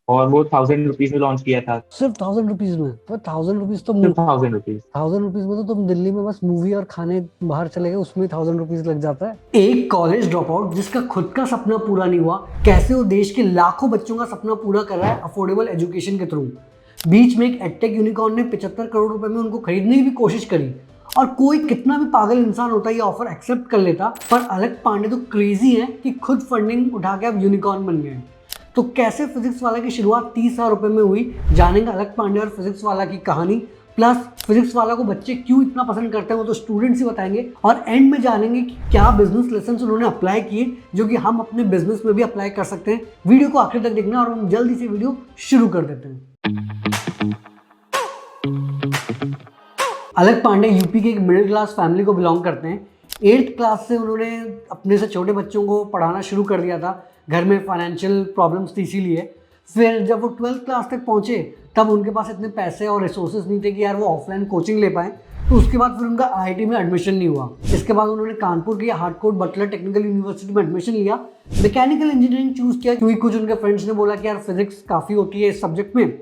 और वो 1000 रुपीज में लॉन्च किया था। सिर्फ 1000 रुपीज में? पर 1000 रुपीज तो सिर्फ 1000 रुपीज। 1000 रुपीज में तो तुम दिल्ली में बस मूवी और खाने बाहर चले गए, उसमें 1000 रुपीज लग जाता है। एक कॉलेज ड्रॉप आउट जिसका खुद का सपना पूरा नहीं हुआ, कैसे वो देश के लाखों बच्चों का सपना पूरा कर रहा है अफोर्डेबल एजुकेशन के थ्रू। बीच में एक एडटेक यूनिकॉर्न ने 75 करोड़ रुपए में उनको खरीदने की भी कोशिश करी, और कोई कितना भी पागल इंसान होता ये ऑफर एक्सेप्ट कर लेता। पर अलक पांडे तो क्रेजी है कि खुद फंडिंग उठा के अब यूनिकॉर्न बन गए। तो कैसे फिजिक्स वाला की शुरुआत 30,000 रुपए में हुई, जानेंगे अलक पांडे और फिजिक्स वाला की कहानी। प्लस फिजिक्स वाला को बच्चे क्यों इतना पसंद करते हैं वो तो स्टूडेंट्स ही बताएंगे, और एंड में जानेंगे कि क्या बिजनेस लेसन उन्होंने अप्लाई किए जो कि हम अपने बिजनेस में भी अप्लाई कर सकते हैं। वीडियो को आखिर तक देखना और हम जल्दी से वीडियो शुरू कर देते हैं। अलक पांडे यूपी के एक मिडिल क्लास फैमिली को बिलोंग करते हैं। 8th क्लास से उन्होंने अपने से छोटे बच्चों को पढ़ाना शुरू कर दिया था, घर में फाइनेंशियल प्रॉब्लम्स थी इसीलिए। फिर जब वो 12th क्लास तक पहुंचे तब उनके पास इतने पैसे और रिसोर्सेज नहीं थे कि यार वो ऑफलाइन कोचिंग ले पाए, तो उसके बाद फिर उनका आईआईटी में एडमिशन नहीं हुआ। इसके बाद उन्होंने कानपुर की हार्डकोट बटलर टेक्निकल यूनिवर्सिटी में एडमिशन लिया, मैकेनिकल इंजीनियरिंग चूज किया क्योंकि कुछ उनके फ्रेंड्स ने बोला कि यार फिजिक्स काफ़ी होती है इस सब्जेक्ट में।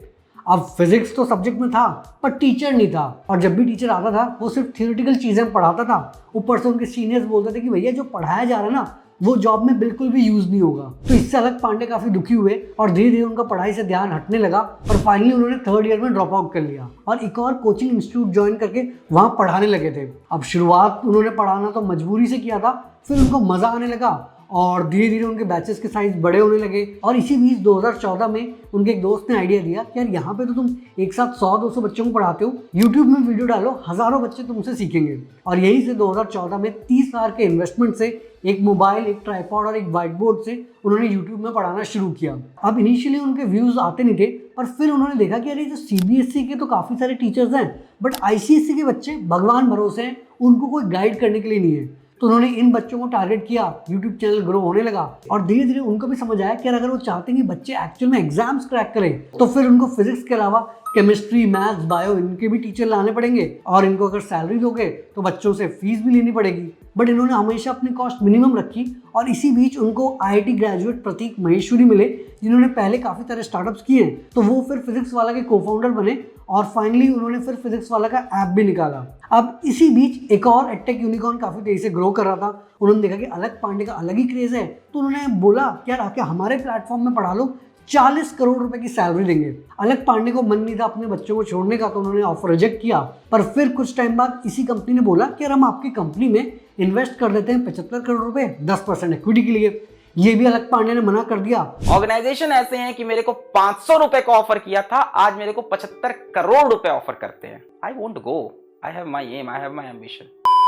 अब फिजिक्स तो सब्जेक्ट में था पर टीचर नहीं था, और जब भी टीचर आता था वो सिर्फ थियोरेटिकल चीज़ें पढ़ाता था। ऊपर से उनके सीनियर्स बोलते थे कि भैया जो पढ़ाया जा रहा है ना वो जॉब में बिल्कुल भी यूज नहीं होगा। तो इससे अलग पांडे काफी दुखी हुए और धीरे धीरे उनका पढ़ाई से ध्यान हटने लगा, और फाइनली उन्होंने 3rd ईयर में ड्रॉप आउट कर लिया और एक और कोचिंग इंस्टीट्यूट ज्वाइन करके वहां पढ़ाने लगे थे। अब शुरुआत उन्होंने पढ़ाना तो मजबूरी से किया था, फिर उनको मजा आने लगा और धीरे धीरे उनके बैचेस के साइज बड़े होने लगे। और इसी बीच 2014 में उनके एक दोस्त ने आइडिया दिया कि यार यहाँ पे तो तुम एक साथ 100-200 बच्चों को पढ़ाते हो, यूट्यूब में वीडियो डालो, हजारों बच्चे तुमसे सीखेंगे। और यहीं से 2014 में 30,000 के इन्वेस्टमेंट से एक मोबाइल, एक ट्राइपॉड और एक व्हाइट बोर्ड से उन्होंने यूट्यूब में पढ़ाना शुरू किया। अब इनिशियली उनके व्यूज आते नहीं थे, पर फिर उन्होंने देखा कि अरे जो सीबीएसई के तो काफ़ी सारे टीचर्स हैं, बट आईसीएसई के बच्चे भगवान भरोसे हैं, उनको कोई गाइड करने के लिए नहीं है। तो उन्होंने इन बच्चों को टारगेट किया, यूट्यूब चैनल ग्रो होने लगा, और धीरे धीरे उनको भी समझ आया कि अगर वो चाहते हैं कि बच्चे एक्चुअल में एग्जाम्स क्रैक करें तो फिर उनको फिजिक्स के अलावा केमिस्ट्री, मैथ्स, बायो इनके भी टीचर लाने पड़ेंगे, और इनको अगर सैलरी दोगे तो बच्चों से फीस भी लेनी पड़ेगी। बट इन्होंने हमेशा अपनी कॉस्ट मिनिमम रखी, और इसी बीच उनको आईआईटी ग्रेजुएट प्रतीक महेश्वरी मिले जिन्होंने पहले काफ़ी सारे स्टार्टअप्स किए हैं। तो वो फिर फिजिक्स वाला के को फाउंडर बने, और फाइनली उन्होंने फिर फिजिक्स वाला का ऐप भी निकाला। अब इसी बीच एक और एडटेक यूनिकॉर्न काफ़ी तेजी से ग्रो कर रहा था। उन्होंने देखा कि अलक पांडे का अलग ही क्रेज है, तो उन्होंने बोला कि यार आके हमारे प्लेटफॉर्म में पढ़ा लो, 40 करोड़ रुपए की सैलरी देंगे। अलक पांडे को मन नहीं था अपने बच्चों को छोड़ने का, तो उन्होंने ऑफर रिजेक्ट किया। पर फिर कुछ टाइम बाद इसी कंपनी ने बोला कि यार हम आपकी कंपनी में इन्वेस्ट कर देते हैं 75 करोड़ रुपए 10% इक्विटी के लिए। ये भी अलक पांडे ने मना कर दिया। ऑर्गेनाइजेशन ऐसे हैं कि मेरे को 500 रुपए का ऑफर किया था, आज मेरे को 75 करोड़ रुपए ऑफर करते हैं। I won't go, I have my aim, I have my ambition.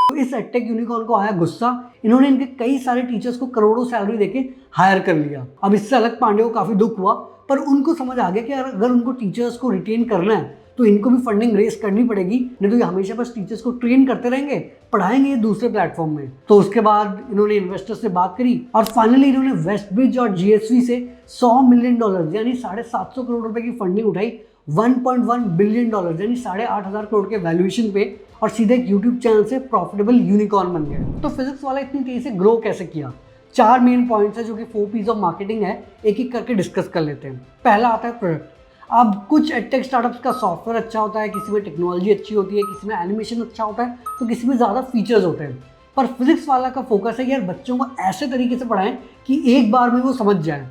तो इस एडटेक यूनिकॉर्न को आया गुस्सा, इन्होंने इनके कई सारे टीचर्स को करोड़ों सैलरी देके हायर कर लिया। अब इससे अलक पांडे को काफी दुख हुआ, पर उनको समझ आ गया कि अगर उनको टीचर्स को रिटेन करना है तो इनको भी फंडिंग रेस करनी पड़ेगी, नहीं तो ये हमेशा बस टीचर्स को ट्रेन करते रहेंगे, पढ़ाएंगे ये दूसरे प्लेटफॉर्म में। तो उसके बाद इन्होंने इन्वेस्टर्स से बात करी, और फाइनली इन्होंने वेस्टब्रिज और जीएसवी से $100 मिलियन यानी 750 करोड़ रुपए की फंडिंग उठाई, $1.1 बिलियन यानी 8,500 करोड़ के वैल्यूएशन पे, और सीधे एक यूट्यूब चैनल से प्रॉफिटेबल यूनिकॉर्न बन गए। तो फिजिक्स वाला इतनी तेजी से ग्रो कैसे किया? 4 मेन पॉइंट्स है जो कि 4 पीस ऑफ मार्केटिंग है, एक एक करके डिस्कस कर लेते हैं। पहला आता है प्रोडक्ट। अब कुछ एडटेक स्टार्टअप्स का सॉफ्टवेयर अच्छा होता है, किसी में टेक्नोलॉजी अच्छी होती है, किसी में एनिमेशन अच्छा होता है, तो किसी में ज़्यादा फीचर्स होते हैं। पर फिजिक्स वाला का फोकस है कि यार बच्चों को ऐसे तरीके से पढ़ाएं कि एक बार में वो समझ जाए।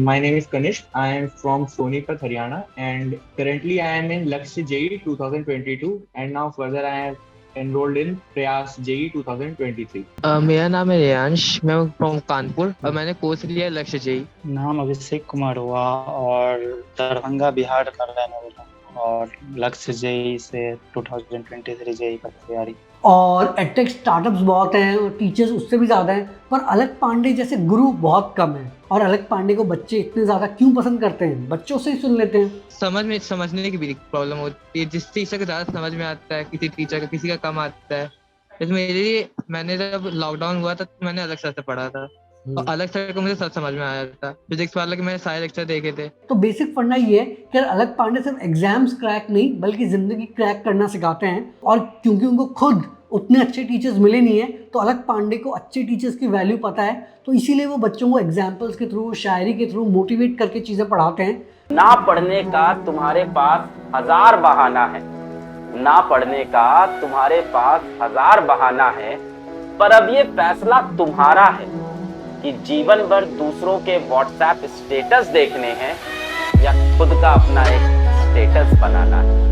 My name is Kanishk. I am from Sonipat, Haryana, and currently I am in Lakshya JEE 2022, and now further I am enrolled in Prayas JEE 2023. मेरा नाम है रेयांश, मैं फ्रॉम कानपुर और मैंने कोर्स लिया लक्ष्य जेई। नाम अभिषेक कुमार हुआ और दरभंगा बिहार का रहने वाला हूं, और लक्ष्य जेई से 2023 जेई का तैयारी। और एडटेक स्टार्टअप्स बहुत हैं और टीचर्स उससे भी ज़्यादा हैं, पर अलक पांडे जैसे गुरु बहुत कम हैं। और अलक पांडे को बच्चे इतने ज़्यादा क्यों पसंद करते हैं? बच्चों से ही सुन लेते हैं। समझने की भी प्रॉब्लम होती है, जिस टीचर का ज़्यादा समझ में आता है किसी टीचर का, किसी का कम आता है। जैसे मेरे लिए, मैंने जब लॉकडाउन हुआ था तो मैंने अलग सर से पढ़ा था, और अलग सर को मुझे सब समझ में आया था। फिजिक्स वाला के मैंने सारे लेक्चर देखे थे। तो बेसिक फंडा ये है कि अलक पांडे सिर्फ एग्जाम्स क्रैक नहीं बल्कि जिंदगी क्रैक करना सिखाते हैं, और क्योंकि उनको खुद उतने अच्छे टीचर्स मिले नहीं है, तो अलग पांडे को अच्छे टीचर्स की वैल्यू पता है, तो इसीलिए वो बच्चों को एग्जाम्पल्स के थ्रू, शायरी के थ्रू मोटिवेट करके चीज़ें पढ़ाते हैं। ना पढ़ने का तुम्हारे पास 1000 बहाना है, ना पढ़ने का तुम्हारे पास 1000 बहाना है, पर अब ये फैसला तुम्हारा है कि जीवन भर दूसरों के व्हाट्सएप स्टेटस देखने हैं या खुद का अपना एक स्टेटस बनाना है।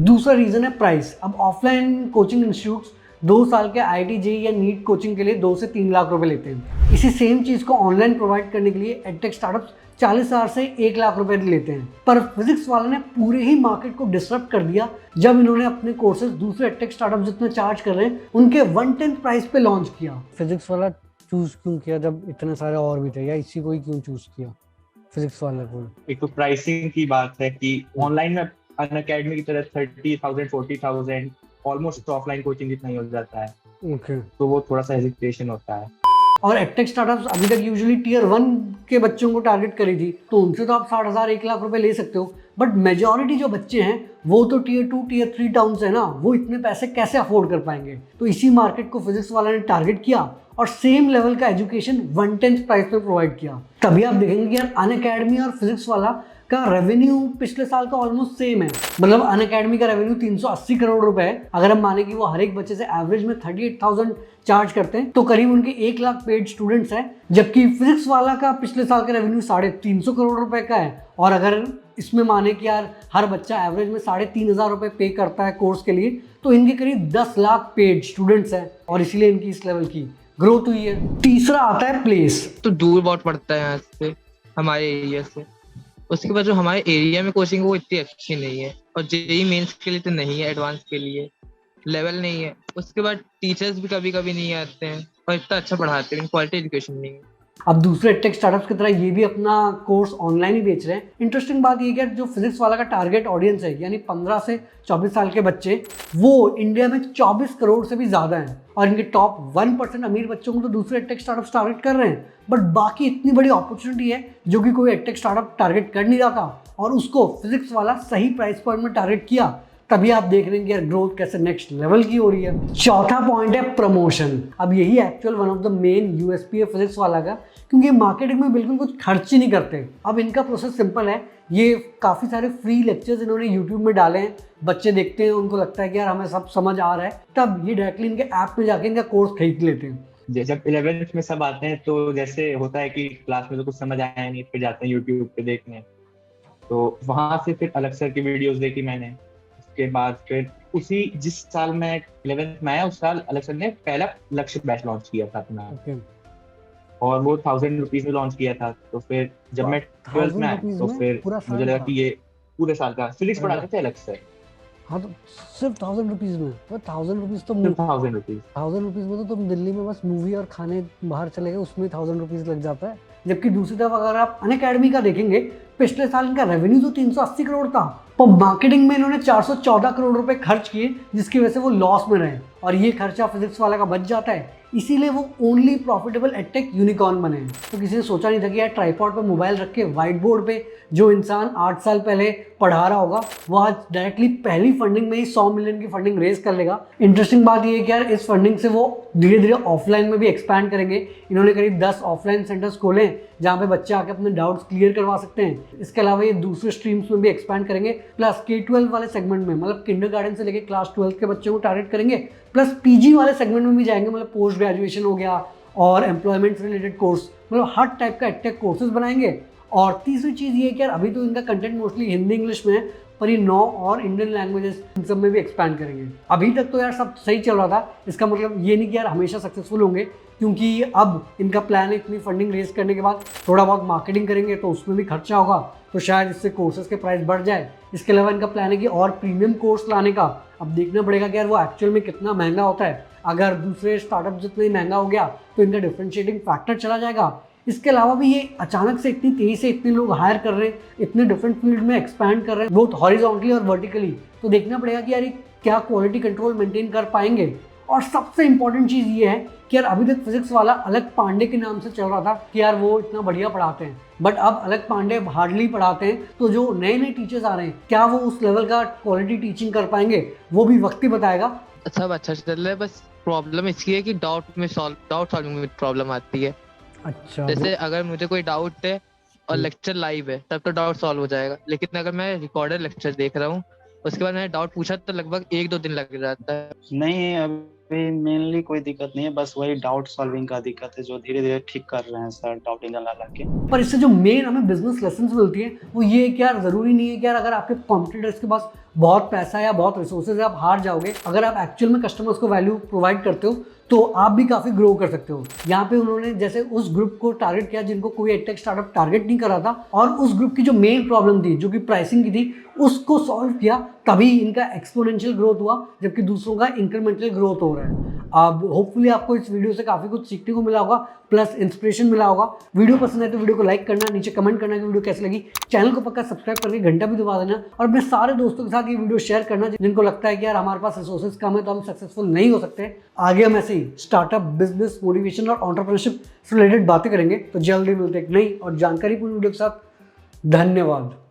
दूसरा रीजन है प्राइस। अब ऑफलाइन कोचिंग इंस्टीट्यूट्स 2 साल के IIT JEE या नीट कोचिंग के लिए 2 से 3 लाख रुपए लेते हैं। इसी सेम चीज़ को ऑनलाइन प्रोवाइड करने के लिए एडटेक स्टार्टअप्स 40,000 से 1 लाख रुपए लेते हैं। पर फिजिक्स वाले ने पूरे ही मार्केट को डिसरप्ट कर दिया जब इन्होंने अपने कोर्सेज दूसरे एडटेक स्टार्टअप जितने चार्ज कर रहे हैं उनके 1/10 प्राइस पे लॉन्च किया। फिजिक्स वाला चूज क्यों किया जब इतने सारे और भी थे, या इसी को ही क्यों चूज किया फिजिक्स वाले को? एक तो प्राइसिंग की बात है कि ऑनलाइन में अनअकैडमी की तरह 30,000 40,000 ऑलमोस्ट ऑफलाइन कोचिंग जितना ही हो जाता है। ओके। तो वो थोड़ा सा हेजिटेशन होता है। और एडटेक स्टार्टअप्स अभी तक यूजुअली टियर 1 के बच्चों को टारगेट करी थी, तो उनसे तो आप 60,000 1 लाख रुपए ले सकते हो, बट मेजॉरिटी जो बच्चे हैं वो तो टियर 2 टियर 3 टाउन से है ना, वो इतने पैसे कैसे अफोर्ड कर पाएंगे। तो इसी मार्केट को फिजिक्स वाला ने टारगेट किया और सेम लेवल का एजुकेशन 1/10 प्राइस में प्रोवाइड किया। तभी आप देखेंगे कि यार अनअकैडमी और फिजिक्स वाला का रेवेन्यू पिछले साल का ऑलमोस्ट सेम है। मतलब अनअकैडमी का रेवेन्यू 380 करोड़ रुपए है। अगर हम माने कि वो हर एक बच्चे से एवरेज में 38,000 चार्ज करते हैं तो करीब उनके 1 लाख पेड स्टूडेंट्स हैं, जबकि फिजिक्स वाला का पिछले साल का रेवेन्यू 350 करोड़ रुपए का है। और अगर इसमें माने कि यार हर बच्चा एवरेज में 3,500 रुपए पे करता है कोर्स के लिए, तो इनके करीब 10 लाख पेड स्टूडेंट्स हैं और इसीलिए इनकी इस लेवल की ग्रोथ हुई है। तीसरा आता है प्लेस। तो दूर बहुत पड़ता है यहाँ से, हमारे एरिया से। उसके बाद जो हमारे एरिया में कोचिंग वो इतनी अच्छी नहीं है, और जेईई मेंस के लिए तो नहीं है, एडवांस के लिए लेवल नहीं है। उसके बाद टीचर्स भी कभी कभी नहीं आते हैं और इतना अच्छा पढ़ाते हैं, क्वालिटी एजुकेशन नहीं है। अब दूसरे टेक स्टार्टअप्स की तरह ये भी अपना कोर्स ऑनलाइन ही बेच रहे हैं। इंटरेस्टिंग बात ये है कि जो फिजिक्स वाला का टारगेट ऑडियंस है, यानी 15 से 24 साल के बच्चे, वो इंडिया में 24 करोड़ से भी ज़्यादा हैं। और इनके टॉप 1% अमीर बच्चों को तो दूसरे टेक स्टार्टअप्स टारगेट कर रहे हैं, बट बाकी इतनी बड़ी अपॉर्चुनिटी है जो कि कोई टेक स्टार्टअप टारगेट कर नहीं रहा था, और उसको फिजिक्स वाला सही प्राइस पॉइंट में टारगेट किया। तभी आप देख रहे हैं कि यार ग्रोथ कैसे नेक्स्ट लेवल की हो रही है। चौथा पॉइंट है प्रमोशन। अब यही actual one of the main USP है फिजिक्स वाला का, क्योंकि मार्केटिंग में बिल्कुल कुछ खर्च ही नहीं करते। अब इनका प्रोसेस सिंपल है। ये काफ़ी सारे फ्री लेक्चर्स इन्होंने यूट्यूब में डाले हैं, बच्चे देखते हैं, उनको लगता है कि यार हमें सब समझ आ रहा है, तब ये डायरेक्टली इनके ऐप में जाके इनका कोर्स खरीद लेते हैं। जब 11th में सब आते हैं तो जैसे होता है कि क्लास में तो कुछ समझ आया नहीं, फिर जाते हैं यूट्यूब पे देखने, तो वहां से फिर अलग सर की वीडियोस देखी मैंने। उसके बाद फिर उसी जिस साल मैं 11th में आया उस साल अलग सर ने पहला लक्ष्य बैच लॉन्च किया था अपना, और वो 1000 रुपीज में लॉन्च किया था। तो फिर जब मैं 12th में आया तो फिर मुझे लगा कि ये पूरे साल का फिजिक्स पढ़ाते थे अलग से। हाँ, तो सिर्फ 1000 रुपीज में, तो 1000 रुपीज तो 1000 रुपीज में तो तुम दिल्ली में बस मूवी और खाने बाहर चले गए, उसमें 1000 रुपीज लग जाता है। जबकि दूसरी तरफ अगर आप अनअकैडमी का देखेंगे, पिछले साल इनका रेवेन्यू तो 380 करोड़ था, पर मार्केटिंग में इन्होंने 414 करोड़ रुपए खर्च किए, जिसकी वजह से वो लॉस में रहे, और ये खर्चा फिजिक्स वाला का बच जाता है। इसीलिए वो ओनली प्रॉफिटेबल एडटेक यूनिकॉर्न बने। तो किसी ने सोचा नहीं था कि यार ट्राइपॉड पे मोबाइल रख के व्हाइट बोर्ड पे जो इंसान 8 साल पहले पढ़ा रहा होगा, वो आज डायरेक्टली पहली फंडिंग में ही 100 मिलियन की फंडिंग रेज कर लेगा। इंटरेस्टिंग बात ये है कि यार इस फंडिंग से वो धीरे धीरे ऑफलाइन में भी एक्सपैंड करेंगे। इन्होंने करीब 10 ऑफलाइन सेंटर्स खोले जहाँ पे बच्चे आके अपने डाउट्स क्लियर करवा सकते हैं। इसके अलावा ये दूसरे स्ट्रीम्स में भी एक्सपैंड करेंगे, प्लस K-12 वाले सेगमेंट में, मतलब किंडरगार्टन से लेके क्लास 12 के बच्चों को टारगेट करेंगे, प्लस PG वाले सेगमेंट में भी जाएंगे, मतलब पोस्ट ग्रेजुएशन हो गया और एम्प्लॉयमेंट रिलेटेड कोर्स, मतलब हर टाइप का एडटेक कोर्सेज बनाएंगे। और तीसरी चीज़ ये है कि यार अभी तो इनका कंटेंट मोस्टली हिंदी इंग्लिश में है, पर ये 9 और इंडियन लैंग्वेजेस इन सब में भी एक्सपैंड करेंगे। अभी तक तो यार सब सही चल रहा था, इसका मतलब ये नहीं कि यार हमेशा सक्सेसफुल होंगे, क्योंकि अब इनका प्लान है इतनी फंडिंग रेज करने के बाद थोड़ा बहुत मार्केटिंग करेंगे तो उसमें भी खर्चा होगा, तो शायद इससे कोर्सेज के प्राइस बढ़ जाए। इसके अलावा इनका प्लान है कि और प्रीमियम कोर्स लाने का। अब देखना पड़ेगा कि यार वो एक्चुअल में कितना महंगा होता है। अगर दूसरे स्टार्टअप जितना ही महंगा हो गया तो इनका डिफरेंशिएटिंग फैक्टर चला जाएगा। इसके अलावा भी ये अचानक से इतनी तेजी से इतने लोग हायर कर रहे हैं, इतने डिफरेंट फील्ड में एक्सपैंड कर रहे हैं, बोथ हॉरिजॉन्टली और वर्टिकली, तो देखना पड़ेगा कि यार ये क्या क्वालिटी कंट्रोल मेंटेन कर पाएंगे। और सबसे इंपॉर्टेंट चीज़ ये है कि यार अभी तक फिजिक्स वाला अलग पांडे के नाम से चल रहा था कि यार वो इतना बढ़िया पढ़ाते हैं, बट अब अलग पांडे हार्डली पढ़ाते हैं। तो जो नए नए टीचर्स आ रहे हैं, क्या वो उस लेवल का क्वालिटी टीचिंग कर पाएंगे, वो भी वक्त ही बताएगा। सब अच्छा चल रहा है, बस प्रॉब्लम इसकी है कि डाउट सॉल्विंग में प्रॉब्लम आती है। अच्छा जैसे अगर मुझे कोई डाउट है और हम्म। लेक्चर लाइव है तब तो डाउट सॉल्व हो जाएगा, लेकिन अगर मैं रिकॉर्डेड लेक्चर देख रहा हूँ उसके बाद मैंने डाउट पूछा तो लगभग 1-2 दिन लग जाता है। नहीं, अभी मेनली कोई दिक्कत नहीं है, बस वही डाउट सॉल्विंग का दिक्कत है जो धीरे धीरे ठीक कर रहे हैं सर डाउट इंजन लगा के। पर इससे जो मेन हमें बिजनेस लेसन मिलती है वो ये है कि यार जरूरी नहीं है कि यार अगर आपके कॉम्पिटिटर्स के पास बहुत पैसा है या बहुत रिसोर्सेज है आप हार जाओगे। अगर आप एक्चुअल में कस्टमर्स को वैल्यू प्रोवाइड करते हो तो आप भी काफी ग्रो कर सकते हो। यहाँ पे उन्होंने जैसे उस ग्रुप को टारगेट किया जिनको कोई एडटेक स्टार्टअप टारगेट नहीं करा था, और उस ग्रुप की जो मेन प्रॉब्लम थी जो कि प्राइसिंग की थी उसको सॉल्व किया, तभी इनका एक्सपोनेंशियल ग्रोथ हुआ, जबकि दूसरों का इंक्रीमेंटल ग्रोथ हो रहा है। अब होपफुली आपको इस वीडियो से काफी कुछ सीखने को मिला होगा, प्लस इंस्पिरेशन मिला होगा। वीडियो पसंद है तो वीडियो को लाइक करना, नीचे कमेंट करना कि वीडियो कैसी लगी। चैनल को पक्का सब्सक्राइब करके घंटा भी दबा देना, और अपने सारे दोस्तों के साथ ये वीडियो शेयर करना जिनको लगता है कि यार हमारे पास रिसोर्सेज कम है तो हम सक्सेसफुल नहीं हो सकते। आगे हम ऐसे ही स्टार्टअप, बिजनेस, मोटिवेशन और एंटरप्रेन्योरशिप से रिलेटेड बातें करेंगे। तो जल्दी मिलते एक नई और जानकारीपूर्ण वीडियो के साथ। धन्यवाद।